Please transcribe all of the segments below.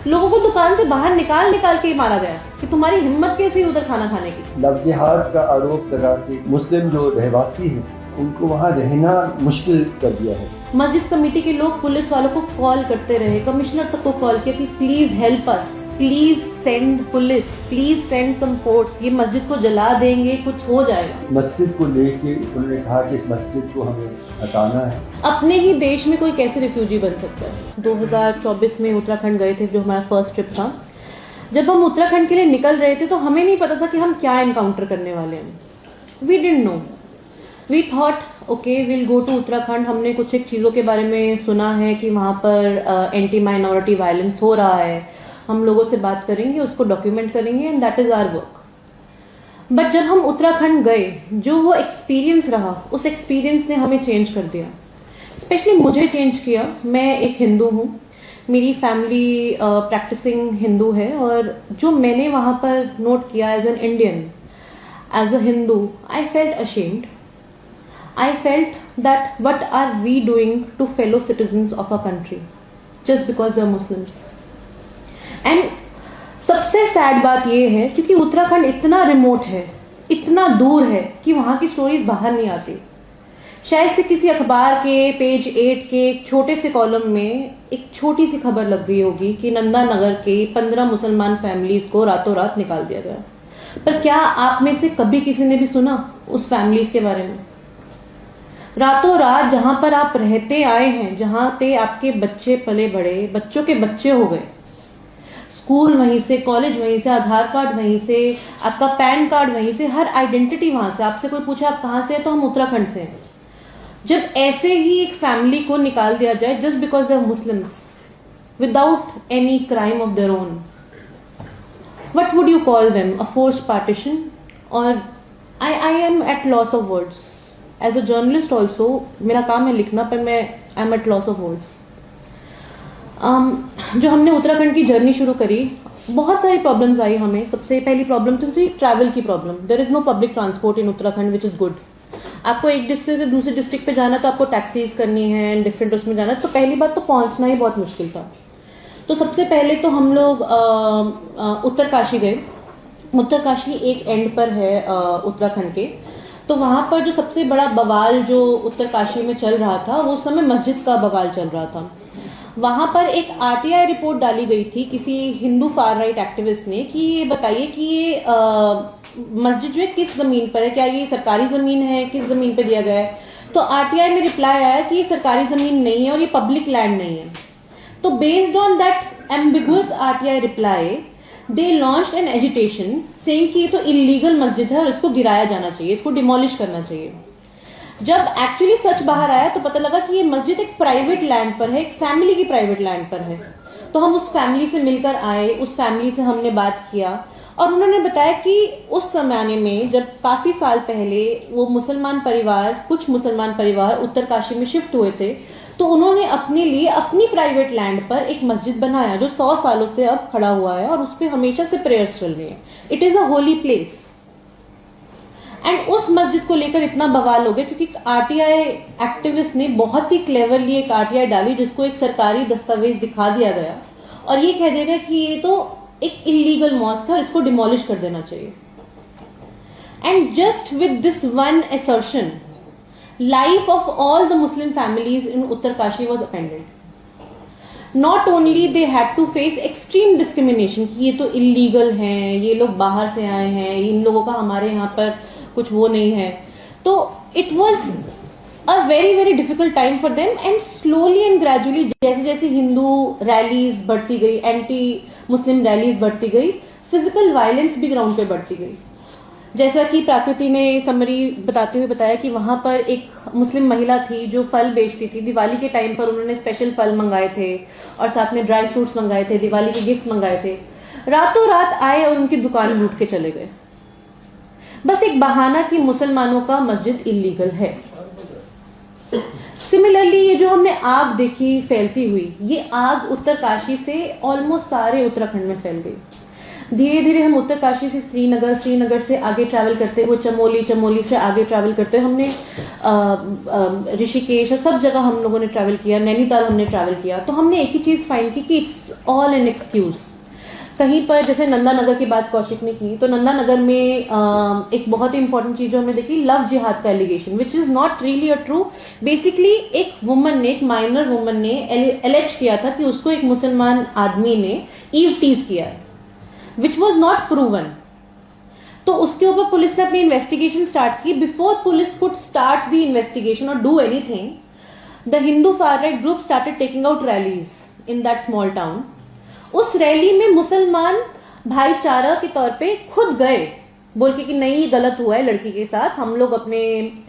लोगों को दुकान से बाहर निकाल निकाल के ही मारा गया कि तुम्हारी हिम्मत कैसी है उधर खाना खाने की। लव जिहाद का आरोप लगा के मुस्लिम जो रहवासी हैं उनको वहाँ रहना मुश्किल कर दिया है। मस्जिद कमेटी के लोग पुलिस वालों को कॉल करते रहे, कमिश्नर तक को कॉल किया कि please help us, please send police, please send some force, ये मस्जिद को जला देंगे, कुछ हो जाएगा। मस्जिद को लेके उन्होंने कहा कि इस मस्जिद को हमें हटाना है। अपने ही देश में कोई कैसे रिफ्यूजी बन सकता है। 2024 में उत्तराखंड गए थे, जो हमारा फर्स्ट ट्रिप था। जब हम उत्तराखंड के लिए निकल रहे थे तो हमें नहीं पता था कि हम क्या एनकाउंटर करने वाले हैं। We didn't know, we thought okay will go to Uttarakhand. हमने कुछ एक चीज़ों के बारे में सुना है कि वहाँ पर एंटी माइनॉरिटी वायलेंस हो रहा है, हम लोगों से बात करेंगे, उसको डॉक्यूमेंट करेंगे and that is our work. But जब हम उत्तराखंड गए, जो वो एक्सपीरियंस रहा, उस एक्सपीरियंस ने हमें चेंज कर दिया। स्पेशली मुझे चेंज किया। मैं एक हिंदू हूँ, मेरी फैमिली प्रैक्टिसिंग हिंदू है, और जो मैंने वहाँ पर नोट किया as an Indian, as a Hindu, I felt ashamed. I felt that what are we doing to fellow citizens of our country just because they are Muslims? And सबसे सैड बात ये है क्योंकि उत्तराखंड इतना रिमोट है, इतना दूर है कि वहाँ की स्टोरीज बाहर नहीं आती। शायद से किसी अखबार के पेज 8 के एक छोटे से कॉलम में एक छोटी सी खबर लग गई होगी कि नंदा नगर के 15 मुसलमान फैमिलीज को रातों रात निकाल दिया गया। पर क्या आप में से कभी किसी ने भी सुना उस फैमिलीज के बारे में? रातों रात जहां पर आप रहते आए हैं, जहां पे आपके बच्चे पले बड़े, बच्चों के बच्चे हो गए, स्कूल वहीं से, कॉलेज वहीं से, आधार कार्ड वहीं से, आपका पैन कार्ड वहीं से, हर आइडेंटिटी वहां से। आपसे कोई पूछे आप कहां से हैं तो हम उत्तराखंड से हैं। जब ऐसे ही एक फैमिली को निकाल दिया जाए just because they are Muslims without any crime of their own, what would you call them? A forced partition? और I am at loss of words. As a journalist also, मेरा काम है लिखना, पर मैं I am at loss of words. जो हमने उत्तराखंड की जर्नी शुरू करी, बहुत सारी प्रॉब्लम्स आई हमें। सबसे पहली प्रॉब्लम तो थी ट्रैवल की problem. There is no public transport in Uttarakhand which is good. आपको एक डिस्ट्रिक्ट से दूसरे डिस्ट्रिक्ट पे जाना तो आपको टैक्सीज करनी है एंड डिफरेंट उसमें जाना, तो पहली बात तो पहुंचना ही बहुत मुश्किल था। तो सबसे पहले तो हम लोग उत्तरकाशी गए। उत्तरकाशी एक एंड पर है उत्तराखंड के। तो वहां पर जो सबसे बड़ा बवाल जो उत्तरकाशी में चल रहा था, वो उस समय मस्जिद का बवाल चल रहा था। वहां पर एक आरटीआई रिपोर्ट डाली गई थी किसी हिंदू फार राइट एक्टिविस्ट ने कि ये बताइए कि ये मस्जिद जो है किस जमीन पर है, क्या ये सरकारी जमीन है, किस जमीन पर दिया गया है? तो आरटीआई में रिप्लाई आया कि ये सरकारी जमीन नहीं है और ये पब्लिक लैंड नहीं है। तो based on that ambiguous RTI reply, they launched N agitation saying कि ये तो इलीगल मस्जिद है और इसको गिराया जाना चाहिए, इसको डिमोलिश करना चाहिए। जब एक्चुअली सच बाहर आया तो पता लगा कि ये मस्जिद एक प्राइवेट लैंड पर है, एक फैमिली की प्राइवेट लैंड पर है। तो हम उस फैमिली से मिलकर आए, उस फैमिली से हमने बात किया और उन्होंने बताया कि उस जमाने में जब काफी साल पहले वो मुसलमान परिवार, कुछ मुसलमान परिवार उत्तरकाशी में शिफ्ट हुए थे, तो उन्होंने अपने लिए अपनी प्राइवेट लैंड पर एक मस्जिद बनाया जो 100 सालों से अब खड़ा हुआ है और उस पर हमेशा से प्रेयर्स चल रही है। It is a holy place. And उस मस्जिद को लेकर इतना बवाल हो गया क्योंकि आरटीआई एक्टिविस्ट ने बहुत ही क्लेवरली एक आरटीआई डाली जिसको एक सरकारी दस्तावेज दिखा दिया गया और ये कह दिया गया कि ये तो एक इलीगल मॉस्क है और इसको डिमोलिश कर देना चाहिए। And just with this one assertion, life of all the Muslim families in Uttarkashi was upended. Not only they had to face extreme discrimination कि ये तो illegal हैं, ये लोग बाहर से आए हैं, इन लोगों का हमारे यहाँ पर कुछ वो नहीं है। तो it was a very very difficult time for them and slowly and gradually जैसे जैसे हिंदू रैलीज बढ़ती गई, एंटी मुस्लिम रैलीज बढ़ती गई, फिजिकल वायलेंस भी ग्राउंड पे बढ़ती गई। जैसा कि प्राकृति ने समरी बताते हुए बताया कि वहां पर एक मुस्लिम महिला थी जो फल बेचती थी। दिवाली के टाइम पर उन्होंने स्पेशल फल मंगाए थे और साथ में ड्राई फ्रूट्स मंगाए थे, दिवाली के गिफ्ट मंगाए थे। रातों रात आए और उनकी दुकान लूट के चले गए, बस एक बहाना कि मुसलमानों का मस्जिद इलीगल है। सिमिलरली ये जो हमने आग देखी फैलती हुई, ये आग उत्तरकाशी से ऑलमोस्ट सारे उत्तराखंड में फैल गई। धीरे धीरे हम उत्तरकाशी से श्रीनगर, श्रीनगर से आगे ट्रैवल करते हुए चमोली, चमोली से आगे ट्रैवल करते हुए हमने ऋषिकेश और सब जगह हम लोगों ने ट्रैवल किया, नैनीताल हमने ट्रैवल किया। तो हमने एक ही चीज फाइंड की कि इट्स ऑल एन एक्सक्यूज। कहीं पर जैसे नंदानगर की बात कौशिक ने की, तो नंदानगर में एक बहुत ही इंपॉर्टेंट चीज जो हमने देखी, लव जिहाद का allegation, which is not really a true. Basically एक वुमन ने, एक माइनर वुमन ने एलेज किया था कि उसको एक मुसलमान आदमी ने ईव टीज किया है, विच वॉज नॉट प्रूवन। तो उसके ऊपर पुलिस ने अपनी इन्वेस्टिगेशन स्टार्ट की। Before police could start the investigation और do anything, the Hindu far right group started taking out rallies in that small town. उस रैली में मुसलमान भाईचारा के तौर पे खुद गए, बोल के कि नहीं ये गलत हुआ है लड़की के साथ, हम लोग अपने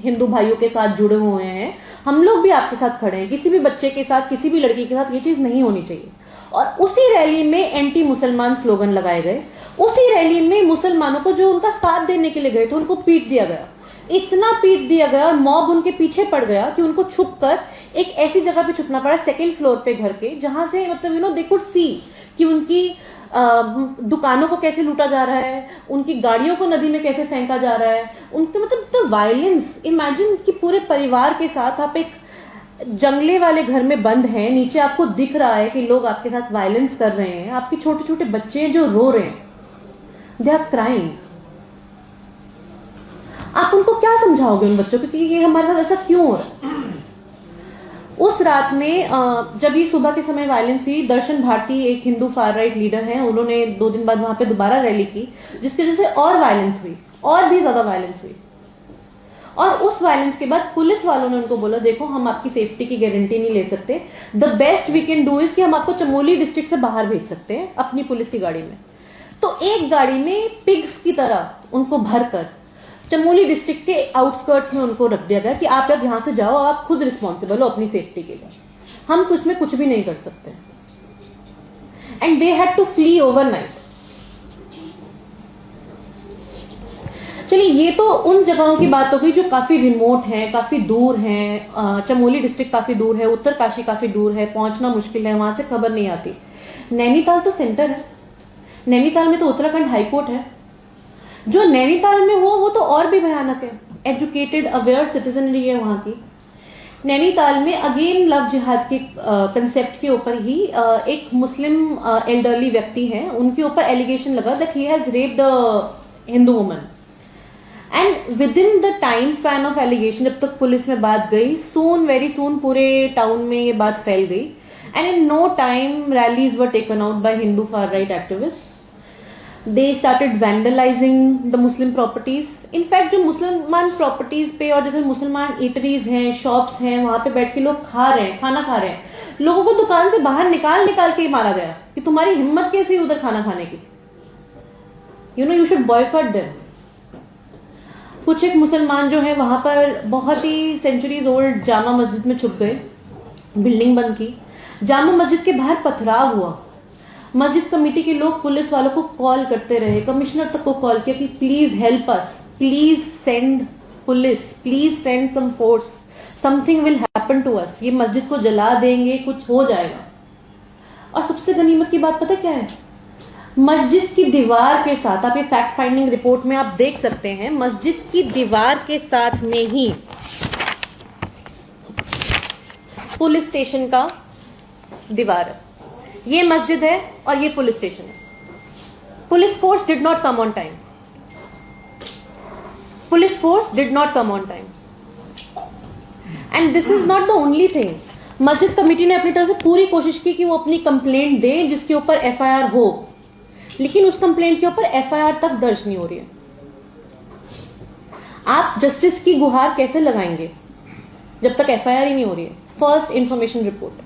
हिंदू भाइयों के साथ जुड़े हुए हैं, हम लोग भी आपके साथ खड़े हैं, किसी भी बच्चे के साथ, किसी भी लड़की के साथ ये चीज नहीं होनी चाहिए। और उसी रैली में एंटी मुसलमान स्लोगन लगाए गए। उसी रैली में मुसलमानों को जो उनका साथ देने के लिए गए थे उनको पीट दिया गया, इतना पीट दिया गया और मॉब उनके पीछे पड़ गया कि उनको छुपकर एक ऐसी जगह पे छुपना पड़ा, सेकंड फ्लोर पे घर के, जहां से मतलब दे कुड सी कि उनकी दुकानों को कैसे लूटा जा रहा है, उनकी गाड़ियों को नदी में कैसे फेंका जा रहा है, उनके मतलब द वायलेंस। इमेजिन कि पूरे परिवार के साथ आप एक जंगले वाले घर में बंद हैं, नीचे आपको दिख रहा है कि लोग आपके साथ वायलेंस कर रहे हैं, आपके छोटे छोटे बच्चे हैं जो रो रहे हैं, दे आर क्राइंग। आप उनको क्या समझाओगे उन बच्चों को कि ये हमारे साथ ऐसा क्यों हो रहा है? उस रात में जब ये सुबह के समय वायलेंस हुई, दर्शन भारती एक हिंदू फार राइट लीडर हैं, उन्होंने 2 दिन बाद वहां पे दोबारा रैली की, जिसकी वजह से और वायलेंस हुई, और भी ज्यादा वायलेंस हुई। और उस वायलेंस के बाद पुलिस वालों ने उनको बोला, देखो हम आपकी सेफ्टी की गारंटी नहीं ले सकते, the best we can do is कि हम आपको चमोली डिस्ट्रिक्ट से बाहर भेज सकते हैं अपनी पुलिस की गाड़ी में। तो एक गाड़ी में पिग्स की तरह उनको भरकर चमोली डिस्ट्रिक्ट के आउटस्कर्ट्स में उनको रख दिया गया कि आप अब यहां से जाओ, आप खुद रिस्पॉन्सिबल हो अपनी सेफ्टी के लिए, हम कुछ में कुछ भी नहीं कर सकते। And they had to flee overnight. चलिए, ये तो उन जगहों की बात हो गई जो काफी रिमोट हैं, काफी दूर हैं। चमोली डिस्ट्रिक्ट काफी दूर है, उत्तरकाशी काफी दूर है, पहुंचना मुश्किल है, वहां से खबर नहीं आती। नैनीताल तो सेंटर है, नैनीताल में तो उत्तराखंड हाईकोर्ट है। जो नैनीताल में हो वो तो और भी भयानक है। एजुकेटेड अवेयर सिटीजनरी है वहां की। नैनीताल में अगेन लव जिहाद के कंसेप्ट के ऊपर ही एक मुस्लिम एल्डरली व्यक्ति है, उनके ऊपर एलिगेशन लगा that he has raped a Hindu woman. And within the time span of allegation, जब तक पुलिस में बात गई, सून वेरी सून पूरे टाउन में ये बात फैल गई। And in no time rallies were taken out by Hindu far right activist. They started vandalizing the Muslim properties. In fact, जो मुसलमान प्रॉपर्टीज पे और जैसे मुसलमान ईटरीज हैं, शॉप्स हैं, वहां पे बैठ के लोग खा रहे हैं, खाना खा रहे हैं, लोगों को दुकान से बाहर निकाल के ही मारा गया कि तुम्हारी हिम्मत कैसी उधर खाना खाने की, you should boycott them. कुछ एक मुसलमान जो है वहां पर बहुत ही सेंचुरीज ओल्ड जामा मस्जिद में छुप गए, बिल्डिंग बंद की, जामा मस्जिद के बाहर पथराव हुआ। मस्जिद कमेटी के लोग पुलिस वालों को कॉल करते रहे, कमिश्नर तक को कॉल किया कि please help us, please send police, please send some force, something will happen to us, ये मस्जिद को जला देंगे, कुछ हो जाएगा। और सबसे गनीमत की बात पता क्या है? मस्जिद की दीवार के साथ, आप ये फैक्ट फाइंडिंग रिपोर्ट में आप देख सकते हैं, मस्जिद की दीवार के साथ में ही पुलिस स्टेशन का दीवार है। ये मस्जिद है और ये पुलिस स्टेशन है। Police force did not come on time, police force did not come on time. And this is not the only thing. मस्जिद कमेटी ने अपनी तरफ से पूरी कोशिश की कि वो अपनी कंप्लेंट दे जिसके ऊपर एफआईआर हो, लेकिन उस कंप्लेंट के ऊपर एफआईआर तक दर्ज नहीं हो रही है। आप जस्टिस की गुहार कैसे लगाएंगे जब तक एफआईआर ही नहीं हो रही है? First information report.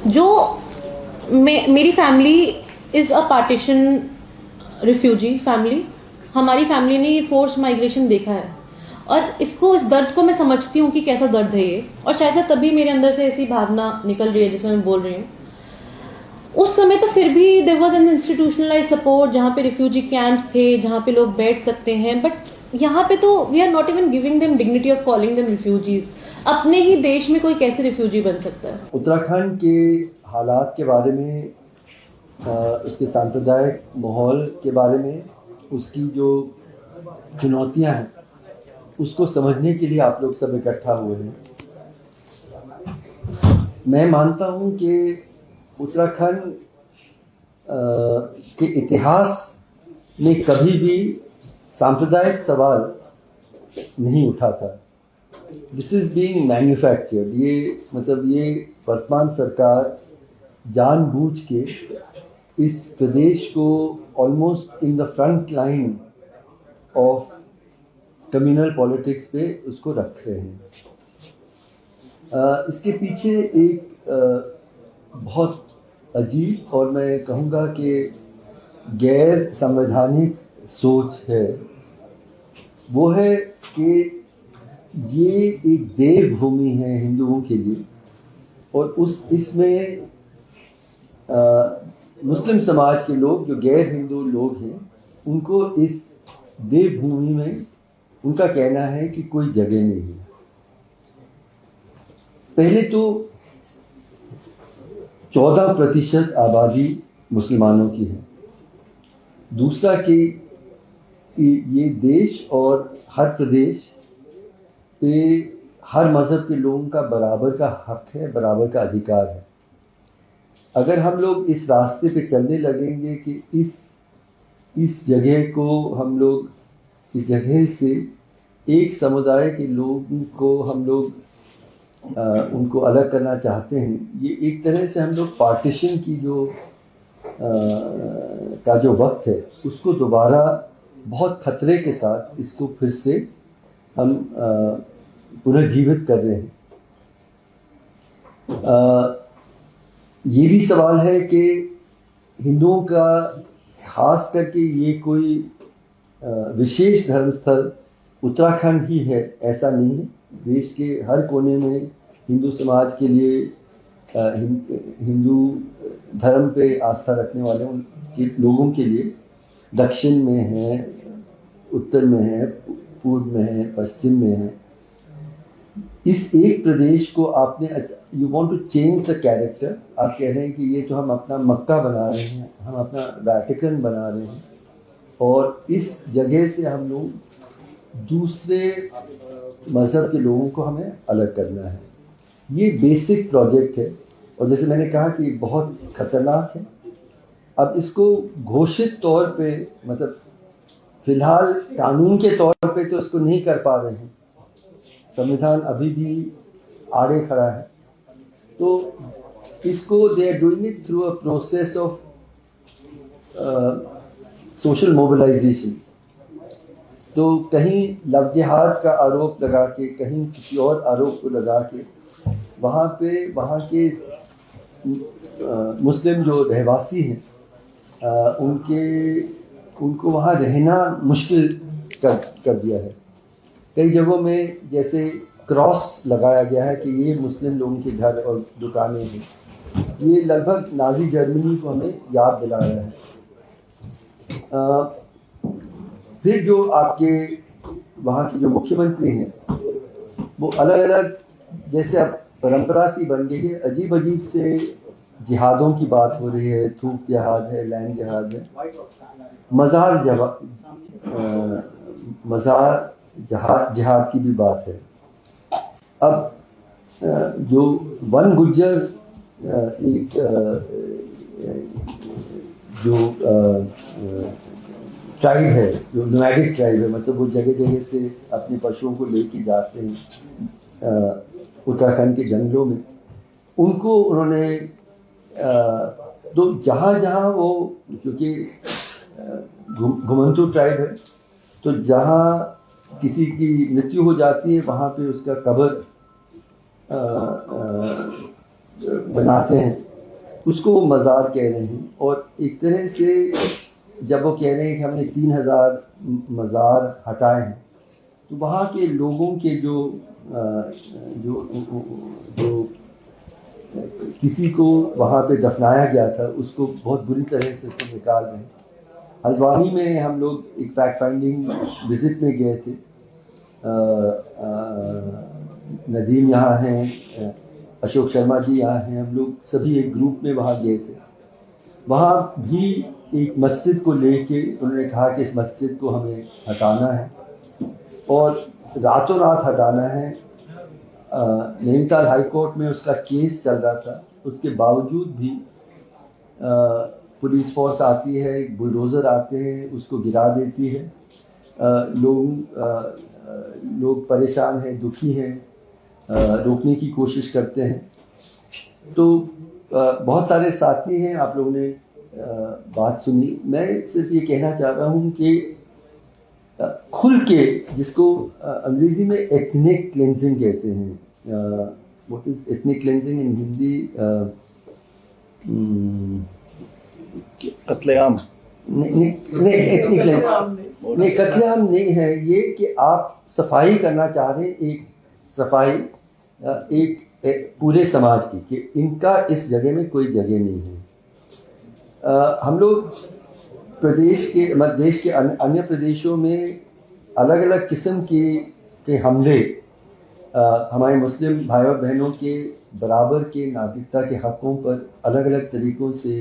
जो मेरी family is a partition refugee family, हमारी फैमिली ने ये फोर्स माइग्रेशन देखा है और इस दर्द को मैं समझती हूँ कि कैसा दर्द है ये, और शायद से तभी मेरे अंदर से ऐसी भावना निकल रही है जिसमें मैं बोल रही हूँ। उस समय तो फिर भी there was an institutionalized support, जहाँ पे रिफ्यूजी कैंप्स थे, जहाँ पे लोग बैठ सकते हैं, बट यहाँ पे तो we are not even giving them dignity of calling them refugees. अपने ही देश में कोई कैसे रिफ्यूजी बन सकता है? उत्तराखंड के हालात के बारे में उसके सांप्रदायिक माहौल के बारे में, उसकी जो चुनौतियां हैं उसको समझने के लिए आप लोग सब इकट्ठा हुए हैं। मैं मानता हूं कि उत्तराखंड के इतिहास में कभी भी सांप्रदायिक सवाल नहीं उठा था। This is being manufactured. ये मतलब ये वर्तमान सरकार जानबूझ के इस प्रदेश को almost in the front line of communal politics पे उसको रख रहे हैं। इसके पीछे एक बहुत अजीब और मैं कहूँगा कि गैर संवैधानिक सोच है। वो है कि ये एक देवभूमि है हिंदुओं के लिए, और इसमें मुस्लिम समाज के लोग जो गैर हिंदू लोग हैं उनको इस देवभूमि में उनका कहना है कि कोई जगह नहीं है। पहले तो 14% आबादी मुसलमानों की है। दूसरा कि ये देश और हर प्रदेश पे हर मज़हब के लोगों का बराबर का हक है, बराबर का अधिकार है। अगर हम लोग इस रास्ते पे चलने लगेंगे कि इस जगह को हम लोग, इस जगह से एक समुदाय के लोगों को हम लोग उनको अलग करना चाहते हैं, ये एक तरह से हम लोग पार्टीशन की का जो वक्त है उसको दोबारा बहुत खतरे के साथ इसको फिर से हम पुनर्जीवित कर रहे हैं। ये भी सवाल है कि हिंदुओं का खास करके ये कोई विशेष धर्मस्थल उत्तराखंड ही है, ऐसा नहीं है। देश के हर कोने में हिंदू समाज के लिए, हिंदू धर्म पे आस्था रखने वाले उनके लोगों के लिए दक्षिण में है, उत्तर में है, पूर्व में है, पश्चिम में है। इस एक प्रदेश को आपने, you want to change the character. आप कह रहे हैं कि ये तो हम अपना मक्का बना रहे हैं, हम अपना वैटिकन बना रहे हैं, और इस जगह से हम लोग दूसरे मज़हब के लोगों को हमें अलग करना है। ये बेसिक प्रोजेक्ट है, और जैसे मैंने कहा कि बहुत खतरनाक है। अब इसको घोषित तौर पे, मतलब फिलहाल कानून के तौर पे तो इसको नहीं कर पा रहे हैं, संविधान अभी भी आड़े खड़ा है। तो इसको they are doing it through a process of social mobilization. तो कहीं लव जिहाद का आरोप लगा के, कहीं किसी और आरोप को लगा के वहाँ के मुस्लिम जो रहवासी हैं उनको वहाँ रहना मुश्किल कर दिया है। कई जगहों में जैसे क्रॉस लगाया गया है कि ये मुस्लिम लोगों के घर और दुकानें हैं। ये लगभग नाजी जर्मनी को हमें याद दिला रहा है। फिर जो आपके वहाँ के जो मुख्यमंत्री हैं वो अलग अलग, जैसे अब परंपरा सी बन गई है, अजीब अजीब से जिहादों की बात हो रही है। थूक जिहाद है, लैंड जिहाद है, मज़ार जिहाद की भी बात है। अब जो वन गुज्जर एक जो ट्राइब है, जो नोमैडिक ट्राइब है, मतलब वो जगह जगह से अपने पशुओं को लेके जाते हैं उत्तराखंड के जंगलों में। उनको उन्होंने तो जहाँ जहाँ वो, क्योंकि घुमंतू ट्राइब है, तो जहाँ किसी की मृत्यु हो जाती है वहाँ पे उसका कब्र बनाते हैं, उसको वो मज़ार कह रहे हैं। और एक तरह से जब वो कह रहे हैं कि हमने 3000 मज़ार हटाए हैं, तो वहाँ के लोगों के जो किसी को वहाँ पे दफनाया गया था उसको बहुत बुरी तरह से उसको निकाल रहे हैं। हल्द्वानी में हम लोग एक फैक्ट फाइंडिंग विज़िट में गए थे। नदीम यहाँ हैं, अशोक शर्मा जी यहाँ हैं, हम लोग सभी एक ग्रुप में वहाँ गए थे। वहाँ भी एक मस्जिद को लेके उन्होंने कहा कि इस मस्जिद को हमें हटाना है और रातों रात हटाना है। नैनीताल हाई कोर्ट में उसका केस चल रहा था, उसके बावजूद भी पुलिस फोर्स आती है, बुलडोज़र आते हैं, उसको गिरा देती है। लोग परेशान हैं, दुखी हैं, रोकने की कोशिश करते हैं। तो बहुत सारे साथी हैं, आप लोगों ने बात सुनी। मैं सिर्फ ये कहना चाह रहा हूँ कि खुल के, जिसको अंग्रेजी में एथनिक क्लेंजिंग कहते हैं, व्हाट इज एथनिक क्लेंजिंग इन हिंदी? कत्लेआम नहीं, कत्लेआम नहीं है ये, कि आप सफाई करना चाह रहे हैं, एक सफाई एक पूरे समाज की, कि इनका इस जगह में कोई जगह नहीं है। हम लोग देश के अन्य प्रदेशों में अलग अलग किस्म के हमले हमारे मुस्लिम भाई और बहनों के बराबर के नागरिकता के हकों पर अलग अलग तरीक़ों से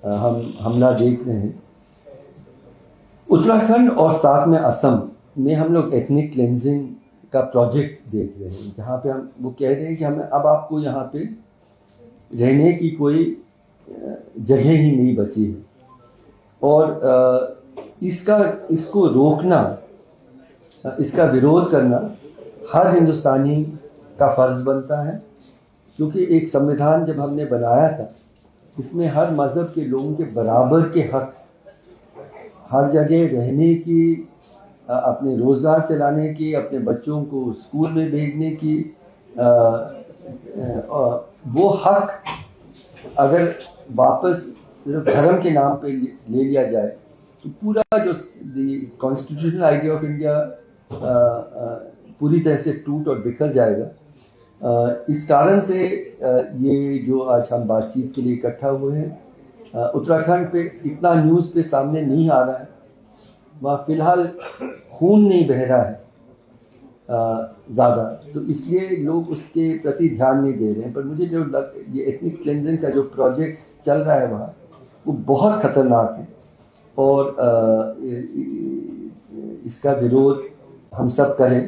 हम हमला देख रहे हैं। उत्तराखंड और साथ में असम में हम लोग एथनिक क्लेंजिंग का प्रोजेक्ट देख रहे हैं, जहाँ पे हम वो कह रहे हैं कि हमें अब आपको यहाँ पे रहने की कोई जगह ही नहीं बची है और इसको रोकना, इसका विरोध करना हर हिंदुस्तानी का फ़र्ज़ बनता है, क्योंकि एक संविधान जब हमने बनाया था इसमें हर मज़हब के लोगों के बराबर के हक, हर जगह रहने की, अपने रोज़गार चलाने की, अपने बच्चों को स्कूल में भेजने की, वो हक अगर वापस सिर्फ धर्म के नाम पे ले लिया जाए तो पूरा जो कॉन्स्टिट्यूशनल आइडिया ऑफ इंडिया पूरी तरह से टूट और बिखर जाएगा। इस कारण से ये जो आज हम बातचीत के लिए इकट्ठा हुए हैं, उत्तराखंड पे इतना न्यूज़ पे सामने नहीं आ रहा है, वहाँ फ़िलहाल खून नहीं बह रहा है ज़्यादा, तो इसलिए लोग उसके प्रति ध्यान नहीं दे रहे हैं। पर मुझे जो ये एथनिक क्लेंजिंग का जो प्रोजेक्ट चल रहा है वहाँ, वो बहुत ख़तरनाक है और इसका विरोध हम सब करें।